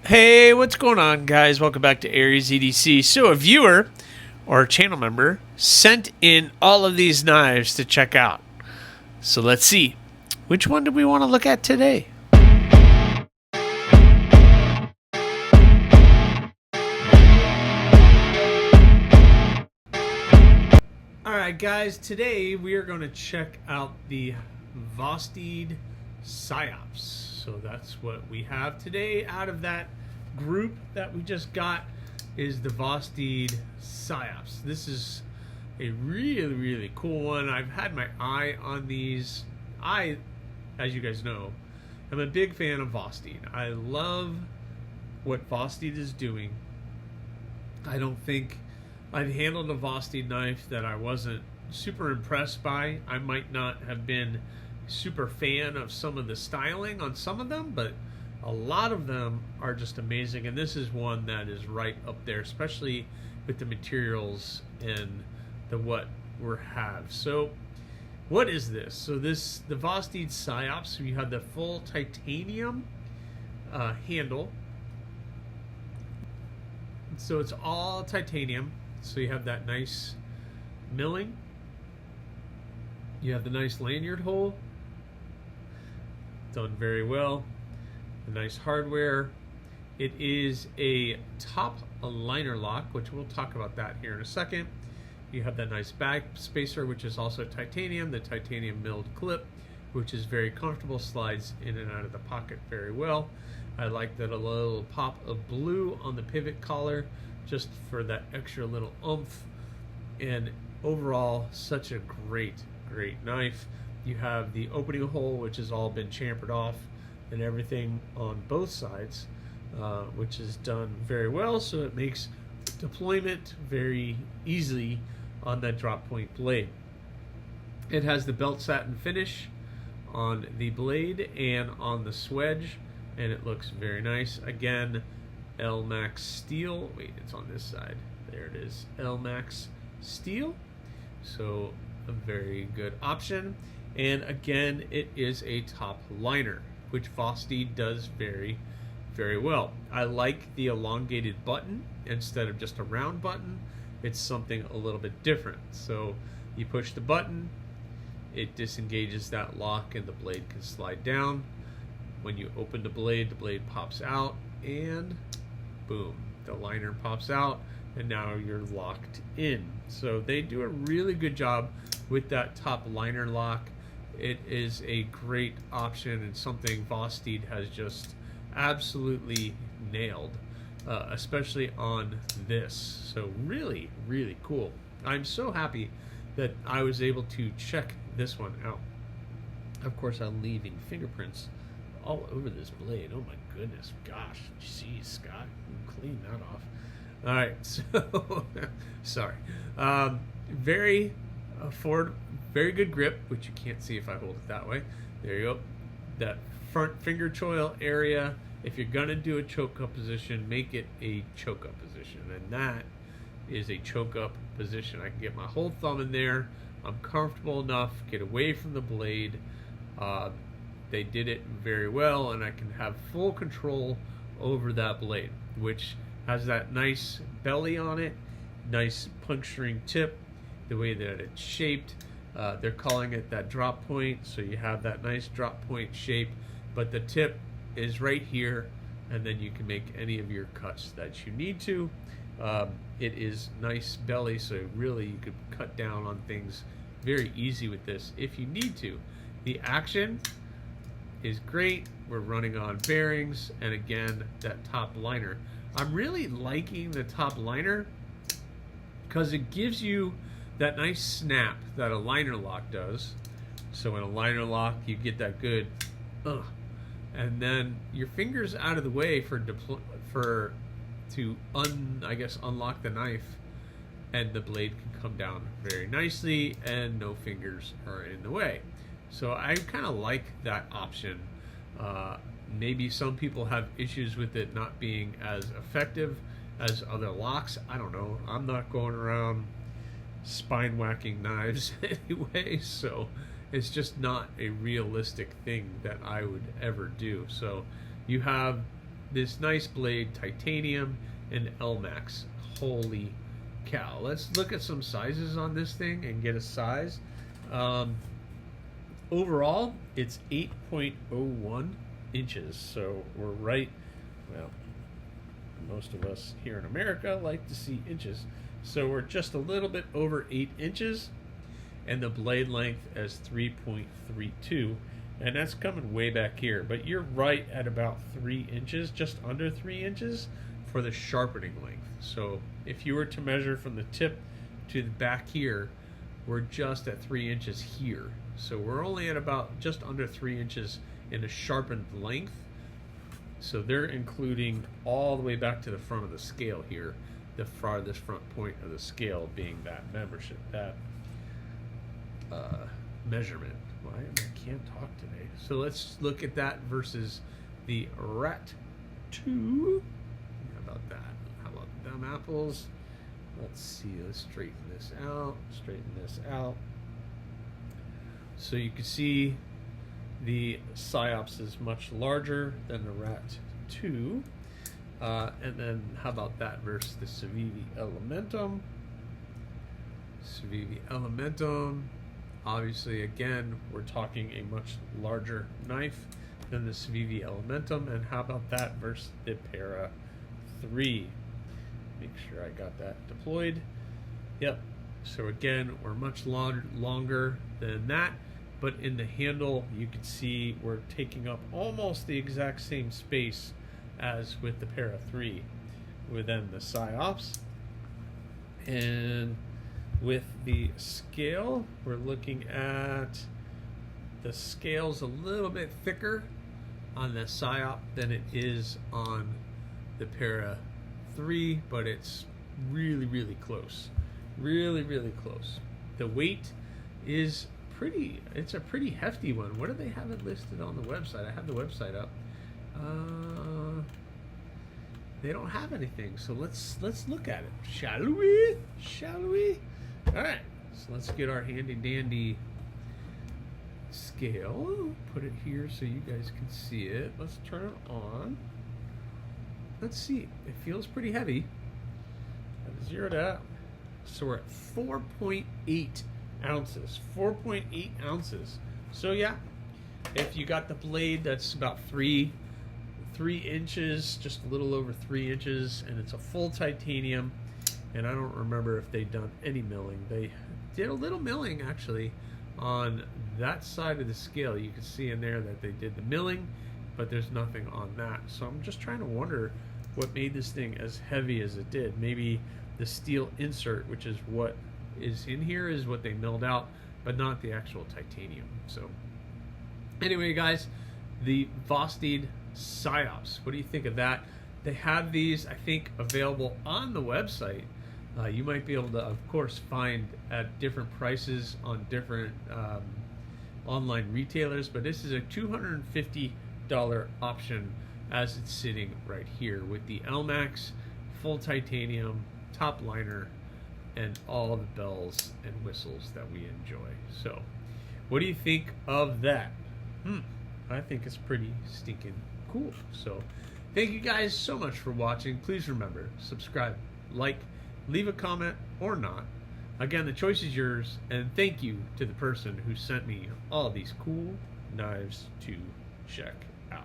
Hey, what's going on, guys? Welcome back to AriesEDC. So a viewer or a channel member sent in all of these knives to check out. So let's see. Which one do we want to look at today? Alright guys, today we are going to check out the Vosteed Psyops. So that's what we have today. Out of that group that we just got is the Vosteed Psyops. This is a really cool one. I've had my eye on these. As you guys know, I'm a big fan of Vosteed. I love what Vosteed is doing. I don't think I've handled a Vosteed knife that I wasn't super impressed by. I might not have been super fan of some of the styling on some of them, but a lot of them are just amazing, and this is one that is right up there, especially with the materials and the what we have. So what is this? So the Vosteed Psyops, so you have the full titanium handle. So it's all titanium. So you have that nice milling. You have the nice lanyard hole. Done very well. The nice hardware. It is a top liner lock, which we'll talk about that here in a second. You have that nice back spacer, which is also titanium. The titanium milled clip, which is very comfortable, slides in and out of the pocket very well. I like that a little pop of blue on the pivot collar, just for that extra little oomph. And overall, such a great knife. You have the opening hole, which has all been chamfered off, and everything on both sides, which is done very well, so it makes deployment very easily on that drop point blade. It has the belt satin finish on the blade and on the swedge, and it looks very nice. Again, L-Max steel. Wait, it's on this side. There it is. L-Max steel. So a very good option. And again, it is a top liner, which Vosteed does very well. I like the elongated button instead of just a round button. It's something a little bit different. So you push the button, it disengages that lock, and the blade can slide down. When you open the blade pops out, and boom, the liner pops out, and now you're locked in. So they do a really good job with that top liner lock. It is a great option and something Vosteed has just absolutely nailed, especially on this. So really cool. I'm so happy that I was able to check this one out. Of course, I'm leaving fingerprints all over this blade. Oh my goodness, gosh, geez, Scott, clean that off. All right, so sorry. Very good grip, which you can't see if I hold it that way. There you go. That front finger choil area, if you're gonna do a choke up position, make it a choke up position, and that is a choke up position. I can get my whole thumb in there. I'm comfortable enough, get away from the blade. They did it very well, and I can have full control over that blade, which has that nice belly on it, nice puncturing tip, the way that it's shaped. They're calling it that drop point, so you have that nice drop point shape, but the tip is right here, and then you can make any of your cuts that you need to. It is nice belly, so really you could cut down on things very easy with this if you need to. The action is great. We're running on bearings, and again, that top liner. I'm really liking the top liner because it gives you that nice snap that a liner lock does. So in a liner lock, you get that good and then your fingers out of the way to unlock the knife, and the blade can come down very nicely and no fingers are in the way. So I kind of like that option. Maybe some people have issues with it not being as effective as other locks. I don't know. I'm not going around spine whacking knives anyway, so it's just not a realistic thing that I would ever do. So you have this nice blade, titanium and L-Max. Holy cow. Let's look at some sizes on this thing and get a size. Overall, it's 8.01 inches. So we're right, well, most of us here in America like to see inches. So we're just a little bit over 8 inches. And the blade length as 3.32. And that's coming way back here. But you're right at about 3 inches, just under 3 inches for the sharpening length. So if you were to measure from the tip to the back here, we're just at 3 inches here. So we're only at about just under 3 inches in a sharpened length. So they're including all the way back to the front of the scale here, the farthest front point of the scale being that measurement. Why I can't talk today. So let's look at that versus the Rat 2. How about that? How about them apples? Let's see. Let's straighten this out. Straighten this out. So you can see the Psyops is much larger than the Rat 2. And then how about that versus the Civivi Elementum? Civivi Elementum. Obviously, again, we're talking a much larger knife than the Civivi Elementum. And how about that versus the Para 3? Make sure I got that deployed. Yep. So again, we're much longer than that. But in the handle, you can see we're taking up almost the exact same space as with the Para 3 within the Psyops. And with the scale, we're looking at the scale's a little bit thicker on the Psyop than it is on the Para 3, but it's really, really close. Really, really close. The weight is pretty, it's a pretty hefty one. What do they have it listed on the website? I have the website up. They don't have anything, so let's look at it. Shall we? Shall we? All right, so let's get our handy dandy scale. Put it here so you guys can see it. Let's turn it on. Let's see. It feels pretty heavy. I've zeroed out. So we're at 4.8 ounces. 4.8 ounces. So yeah, if you got the blade, that's about 3 inches, just a little over 3 inches, and it's a full titanium. And I don't remember if they've done any milling. They did a little milling actually on that side of the scale. You can see in there that they did the milling, but there's nothing on that. So I'm just trying to wonder what made this thing as heavy as it did. Maybe the steel insert, which is what is in here, is what they milled out, but not the actual titanium. So anyway, guys, the Vosteed Psyops, what do you think of that? They have these, I think, available on the website. You might be able to, of course, find at different prices on different online retailers, but this is a $250 option as it's sitting right here with the L-Max, full titanium, top liner, and all the bells and whistles that we enjoy. So, what do you think of that? I think it's pretty stinking cool. So, thank you guys so much for watching. Please remember, subscribe, like, leave a comment or not. Again, the choice is yours, and thank you to the person who sent me all these cool knives to check out.